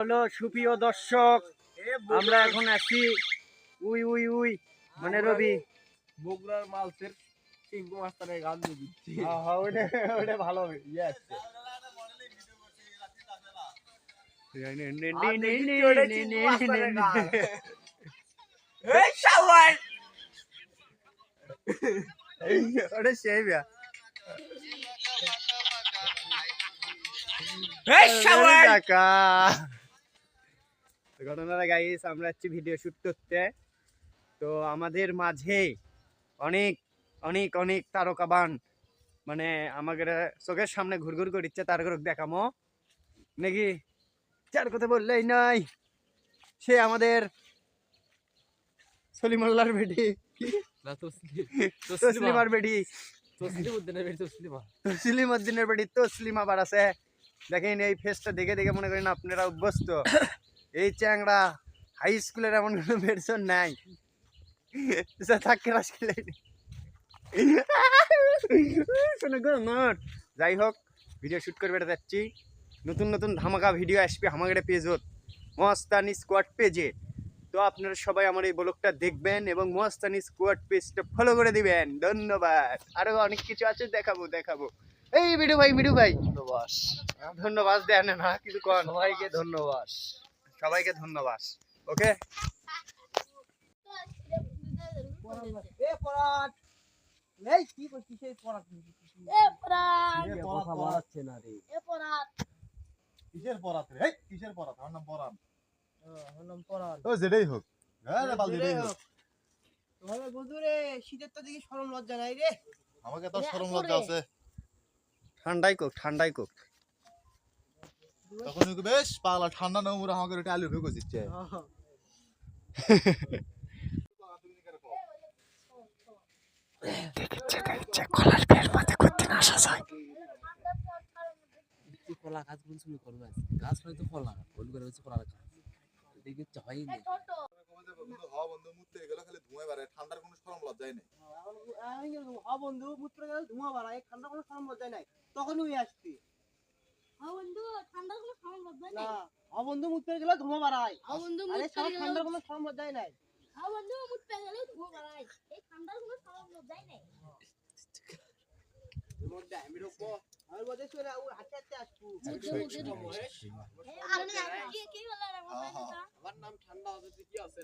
হলো সুপ্রিয় দর্শক, আমরা এখন আছি উই উই উই মানে রবি বগুড়ার মালসের টিঙ্কু মাস্টারের গান দিয়ে দিচ্ছি। ওটা ভালো হবে। ইয়েস ওটা সেই বিয়া ঘটনাটা গাইস, আমরা হচ্ছে ভিডিও শুট করতে। তো আমাদের মাঝে অনেক অনেক অনেক তারকাবান মানে আমাদের চোখের সামনে ঘুরঘুর করিচ্ছে, তার করে দেখামো নাকি চার কথা বললেই নাই। সে আমাদের সলিমুল্লাহর বেটি, তসলিমার বেটি, তসলিমউদ্দিনের বেটি তসলিমা আবার আছে। দেখেন এই ফেসটা দেখে দেখে মনে করেন আপনারা অভ্যস্ত। এই চ্যাংড়া হাই স্কুলের এমন কোনো বেরসন নাই যাই হোক, ভিডিও শুট করবে যাচ্ছি। নতুন নতুন ধামাকা ভিডিও আসবে আমাদের পেজত, মস্তানি স্কোয়াড পেজে। তো আপনারা সবাই আমার এই ব্লগটা দেখবেন এবং মস্তানি স্কোয়াড পেজটা ফলো করে দিবেন। ধন্যবাদ। আরো অনেক কিছু আছে, দেখাবো। এই মিঠু ভাই ধন্যবাদ দেন না কিছু কন। সবাইকে ধন্যবাদ। ওকে শীতের তো দিকে সরম লজ্জা নাই রে। আমাকে তো সরম লজ্জা আছে। ঠান্ডাই কোক তখন বেশ পাগলা ঠান্ডা না মুরা আমাকে এটা আলু ভেগো দিচ্ছে। কলার বের মাঝে করতে না আসা যায়। কলা গাছ গুলো শুরু করবে, গাছ হয়তো কলা বল করে হচ্ছে কলা গাছ দেখি হয়ই না। বন্ধু মুতে গেল খালি ধুঁয়া বাড়ে, ঠান্ডার কোনো সরম লজ্জাই নেই। বন্ধু মুত্র গেল ধোঁয়া বাড়ায়, ঠান্ডার কোনো সরম লজ্জাই নাই। তখন ওই আসছি বন্ধু ঠান্ডার কোনো সরম লজ্জাই নাই। বন্ধু মুত্র গেল ধোঁয়া বাড়ায়, আরে ঠান্ডার কোনো সরম লজ্জাই নাই। বন্ধু মুত্র গেল ধোঁয়া বাড়ায়, এই ঠান্ডার কোনো সরম লজ্জাই নাই। মধ্যে আমি রকো আর বদে সরা ও হাতে হাতে আসবো। কি হলো রে আমার নাম ঠান্ডা হতে কি আছে?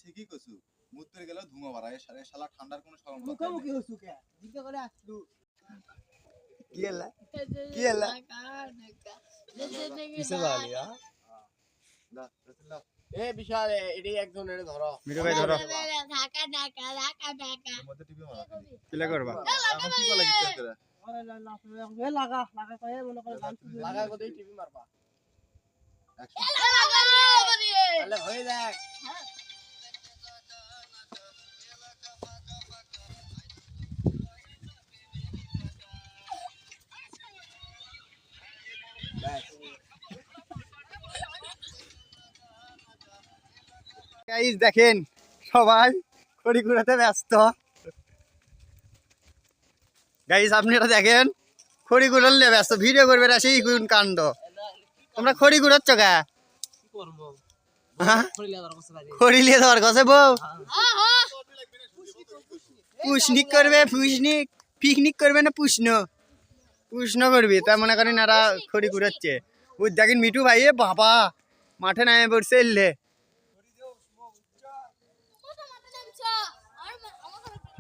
ঠিকই কইছু, মুতে গেল ধুঁয়া বাড়ায়, শালা ঠান্ডার কোনো সরম লজ্জা মুখে নেই। মুখে হসু কে জিজ্ঞা করে আসলু কি হলা কিসে জালিয়া দা রসুল্লাহ এ বিশাল এডি একজনের ধরো মিঠু ভাই ধরো। ঢাকা এর মধ্যে টিভি মারা কিলা করবা? এখন কি বলে গিয়ে তোরা লাগা কয়ে মনে করে গান লাগা কই টিভি মারবা তাহলে হয়ে যাক। গাইস দেখেন সবাই খড়ি কুড়াতে ব্যস্ত। গাইস আপনারা দেখেন খড়ি কুড়ালে ব্যস্ত, ভিডিও করবে না সেই কোন কাণ্ড। তোমরা খড়ি কুড়াচ্ছ কা? কি করব খড়িলা ধর কষ্ট লাগে, খড়ি লিয়ে যাওয়ার কাছে বউ পুষনিক করবে, পিকনিক করবে না পুষ্ণ করবি। তা মনে করেন এরা খড়ি কুড়াচ্ছে। ওই দেখেন মিঠু ভাই বাবা মাঠে নামে পড়ছে এলে।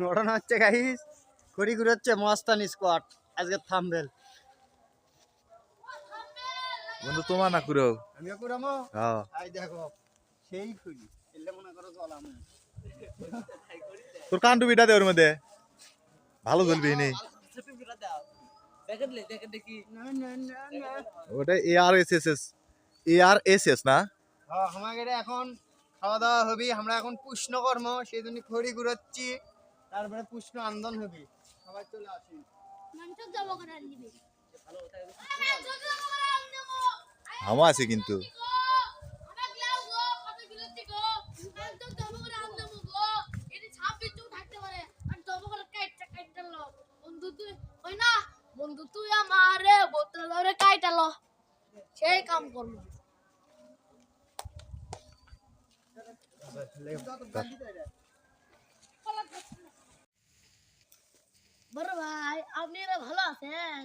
ঘটনা হচ্ছে গাইস খড়ি কুড়াচ্ছে মস্তানি স্কোয়াড আজকে থাম্বনেল। বন্ধু তোমার না কুরো আমিও কুড়ামো। হ্যাঁ আই দেখো সেই খড়ি এলে মনে করো জ্বলামো। তোর কান্ডু বিটা দে ওর মধ্যে ভালো জ্বলবি নেই। দেখেন দেখি ওটা ARSS না? হ্যাঁ আমাদের এখন খাওয়া দাওয়া হবে, আমরা এখন পুষ্ণ কর্ম সেই জন্য খড়ি কুড়াচ্ছি, তারপরে পুষ্ণ আন্দোলন হবে। সবাই চলে আসি। হামা আছে কিন্তু বন্ধু তুই আমারে বোতল ধরে কাইটালো সেই কাম করবো। বড় ভাই আপনি এরা ভালো আছেন?